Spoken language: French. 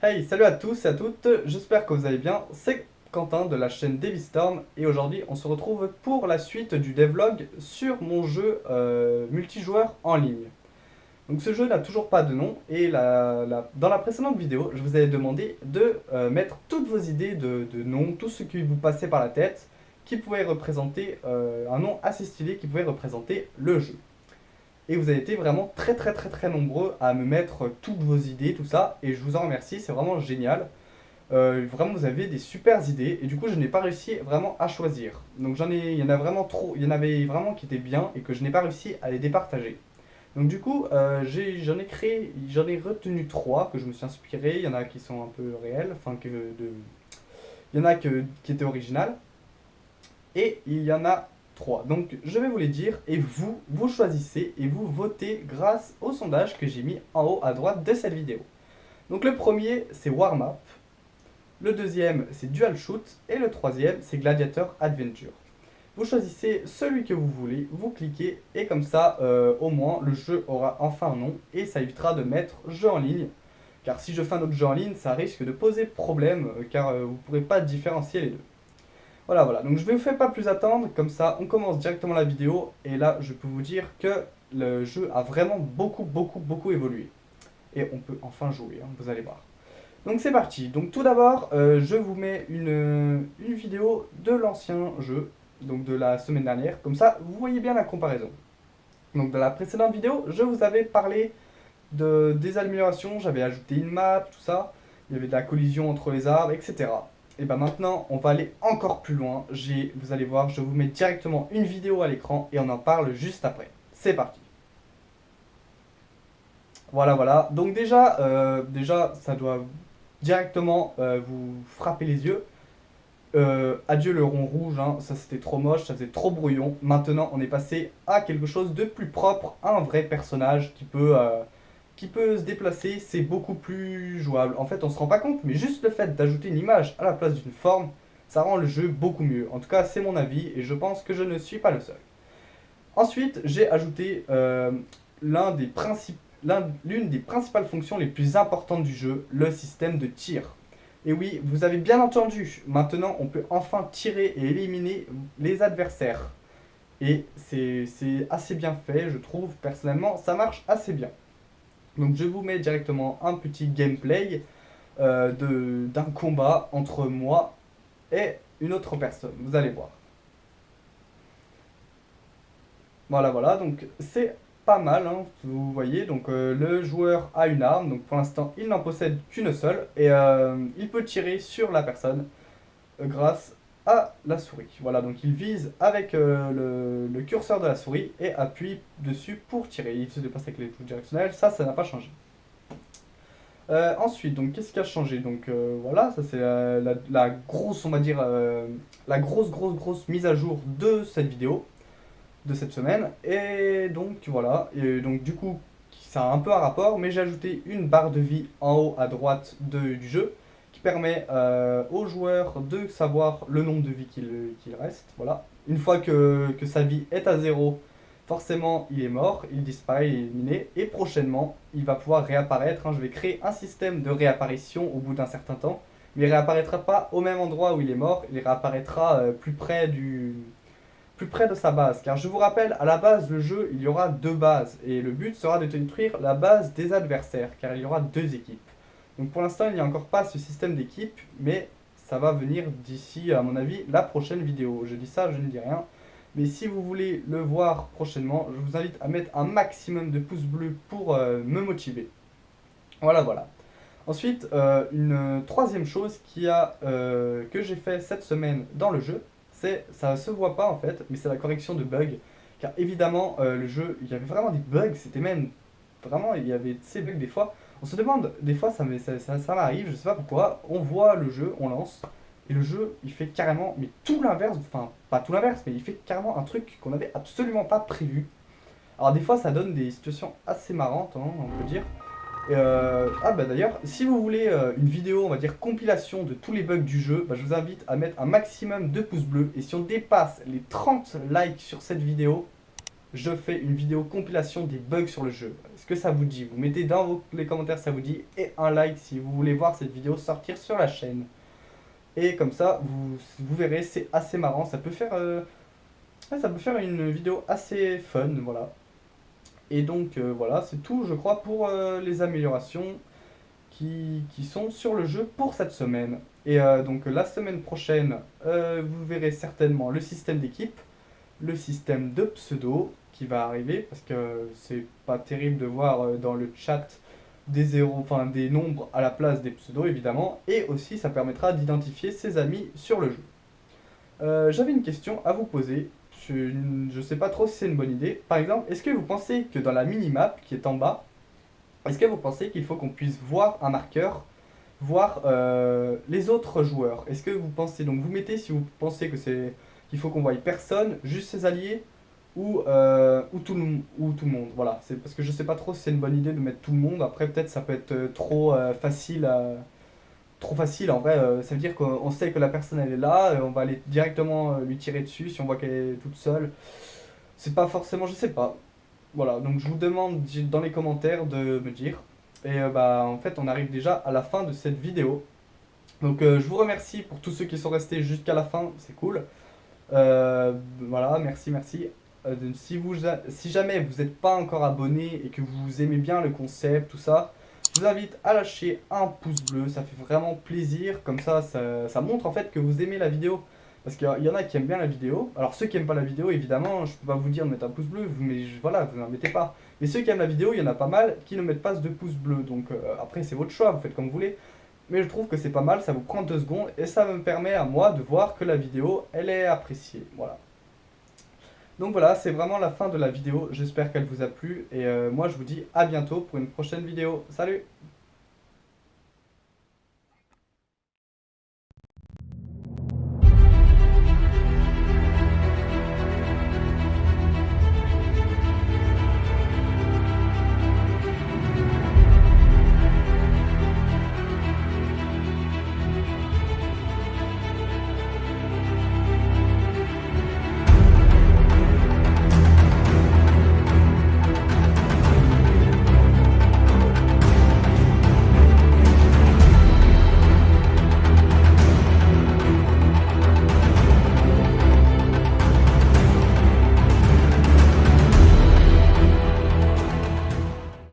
Hey, salut à tous et à toutes, j'espère que vous allez bien, c'est Quentin de la chaîne Storm et aujourd'hui on se retrouve pour la suite du devlog sur mon jeu multijoueur en ligne. Donc ce jeu n'a toujours pas de nom et dans la précédente vidéo je vous avais demandé de mettre toutes vos idées de noms, tout ce qui vous passait par la tête qui pouvait représenter un nom assez stylé qui pouvait représenter le jeu. Et vous avez été vraiment très nombreux à me mettre toutes vos idées, tout ça. Et je vous en remercie, c'est vraiment génial. Vraiment, vous avez des super idées. Et du coup, je n'ai pas réussi vraiment à choisir. Donc il y en a vraiment trop. Il y en avait vraiment qui étaient bien et que je n'ai pas réussi à les départager. Donc du coup, j'en ai retenu trois que je me suis inspiré. Il y en a qui sont un peu réels, il y en a qui étaient originales. Et il y en a trois. Donc je vais vous les dire et vous choisissez et vous votez grâce au sondage que j'ai mis en haut à droite de cette vidéo. Donc le premier c'est Warm Up, le deuxième c'est Dual Shoot et le troisième c'est Gladiator Adventure. Vous choisissez celui que vous voulez, vous cliquez et comme ça au moins le jeu aura enfin un nom et ça évitera de mettre jeu en ligne. Car si je fais un autre jeu en ligne, ça risque de poser problème car vous ne pourrez pas différencier les deux. Voilà. Donc je ne vous fais pas plus attendre, comme ça on commence directement la vidéo. Et là, je peux vous dire que le jeu a vraiment beaucoup évolué. Et on peut enfin jouer, hein, vous allez voir. Donc c'est parti. Donc tout d'abord, je vous mets une vidéo de l'ancien jeu, donc de la semaine dernière. Comme ça, vous voyez bien la comparaison. Donc dans la précédente vidéo, je vous avais parlé des améliorations. J'avais ajouté une map, tout ça. Il y avait de la collision entre les arbres, etc. Et ben maintenant, on va aller encore plus loin. Vous allez voir, je vous mets directement une vidéo à l'écran et on en parle juste après. C'est parti. Voilà. Donc déjà, ça doit directement vous frapper les yeux. Adieu le rond rouge, hein, ça c'était trop moche, ça faisait trop brouillon. Maintenant, on est passé à quelque chose de plus propre, à un vrai personnage qui peut se déplacer, c'est beaucoup plus jouable. En fait, on se rend pas compte, mais juste le fait d'ajouter une image à la place d'une forme, ça rend le jeu beaucoup mieux. En tout cas, c'est mon avis et je pense que je ne suis pas le seul. Ensuite, j'ai ajouté l'une des principales fonctions les plus importantes du jeu, le système de tir. Et oui, vous avez bien entendu, maintenant on peut enfin tirer et éliminer les adversaires. Et c'est assez bien fait, je trouve, personnellement, ça marche assez bien. Donc je vous mets directement un petit gameplay d'un combat entre moi et une autre personne, vous allez voir. Voilà, donc c'est pas mal, hein, vous voyez, donc le joueur a une arme, donc pour l'instant il n'en possède qu'une seule, et il peut tirer sur la personne grâce à la souris. Voilà, donc il vise avec le curseur de la souris et appuie dessus pour tirer. Il se déplace avec les touches directionnelles, ça n'a pas changé. Ensuite, donc qu'est-ce qui a changé? Donc voilà, ça c'est la grosse, on va dire, la grosse mise à jour de cette vidéo de cette semaine. Et donc voilà, et donc du coup, ça a un peu un rapport, mais j'ai ajouté une barre de vie en haut à droite du jeu qui permet au joueur de savoir le nombre de vie qu'il reste. Voilà. Une fois que sa vie est à zéro, forcément il est mort, il disparaît, il est éliminé, et prochainement il va pouvoir réapparaître, hein. Je vais créer un système de réapparition au bout d'un certain temps, mais il réapparaîtra pas au même endroit où il est mort, il réapparaîtra plus près de sa base. Car je vous rappelle, à la base, le jeu, il y aura deux bases. Et le but sera de détruire la base des adversaires, car il y aura deux équipes. Donc pour l'instant, il n'y a encore pas ce système d'équipe, mais ça va venir d'ici, à mon avis, la prochaine vidéo. Je dis ça, je ne dis rien. Mais si vous voulez le voir prochainement, je vous invite à mettre un maximum de pouces bleus pour me motiver. Voilà. Ensuite, une troisième chose que j'ai fait cette semaine dans le jeu, ça se voit pas en fait, mais c'est la correction de bugs. Car évidemment, le jeu, il y avait vraiment des bugs, c'était même vraiment, il y avait ces bugs des fois. On se demande, des fois ça m'arrive, je sais pas pourquoi, on voit le jeu, on lance, et le jeu il fait carrément, mais tout l'inverse, enfin pas tout l'inverse, mais il fait carrément un truc qu'on n'avait absolument pas prévu. Alors des fois ça donne des situations assez marrantes, hein, on peut dire. Ah bah d'ailleurs, si vous voulez une vidéo, on va dire compilation de tous les bugs du jeu, bah, je vous invite à mettre un maximum de pouces bleus. Et si on dépasse les 30 likes sur cette vidéo, je fais une vidéo compilation des bugs sur le jeu. que ça vous dit. Vous mettez dans les commentaires ça vous dit et un like si vous voulez voir cette vidéo sortir sur la chaîne. Et comme ça, vous verrez, c'est assez marrant. Ça peut faire une vidéo assez fun, voilà. Et donc voilà, c'est tout, je crois, pour les améliorations qui sont sur le jeu pour cette semaine. Et donc la semaine prochaine, vous verrez certainement le système d'équipe, le système de pseudo qui va arriver, parce que c'est pas terrible de voir dans le chat des zéros, enfin des nombres à la place des pseudos évidemment, et aussi ça permettra d'identifier ses amis sur le jeu. J'avais une question à vous poser. Je sais pas trop si c'est une bonne idée. Par exemple, est-ce que vous pensez que dans la minimap qui est en bas, est-ce que vous pensez qu'il faut qu'on puisse voir un marqueur, voir les autres joueurs? Est-ce que vous pensez, donc vous mettez si vous pensez que c'est qu'il faut qu'on voie personne, juste ses alliés ou tout le monde. Voilà, c'est parce que je sais pas trop si c'est une bonne idée de mettre tout le monde. Après peut-être ça peut être trop facile en vrai. Ça veut dire qu'on sait que la personne elle est là, on va aller directement lui tirer dessus si on voit qu'elle est toute seule. C'est pas forcément, je sais pas. Voilà, donc je vous demande dans les commentaires de me dire. Et bah en fait on arrive déjà à la fin de cette vidéo. Donc je vous remercie pour tous ceux qui sont restés jusqu'à la fin, c'est cool. Voilà, merci. Si jamais vous n'êtes pas encore abonné et que vous aimez bien le concept, tout ça, je vous invite à lâcher un pouce bleu, ça fait vraiment plaisir. Comme ça montre en fait que vous aimez la vidéo. Parce qu'il y en a qui aiment bien la vidéo. Alors ceux qui aiment pas la vidéo, évidemment, je peux pas vous dire de mettre un pouce bleu, mais voilà, vous n'en mettez pas. Mais ceux qui aiment la vidéo, il y en a pas mal qui ne mettent pas de pouce bleu. Donc après, c'est votre choix, vous faites comme vous voulez. Mais je trouve que c'est pas mal, ça vous prend 2 secondes et ça me permet à moi de voir que la vidéo, elle est appréciée. Voilà. Donc voilà, c'est vraiment la fin de la vidéo. J'espère qu'elle vous a plu et moi je vous dis à bientôt pour une prochaine vidéo. Salut!